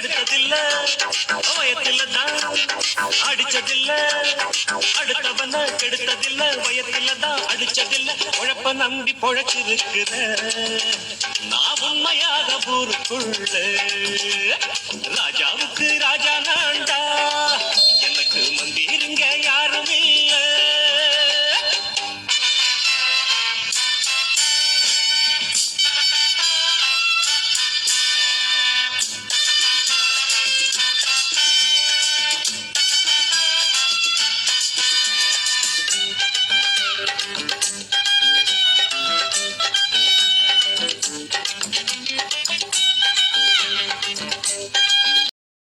கெடுத்ததில்ல வயத்தில தான் அடிச்சதில்ல அடுத்தவன கெடுத்ததில்ல வயத்தில தான் அடிச்சதில்ல உழப்ப நம்பி பொழைச்சிருக்கிற நான் உண்மையாக ஊருக்குள்ள ராஜா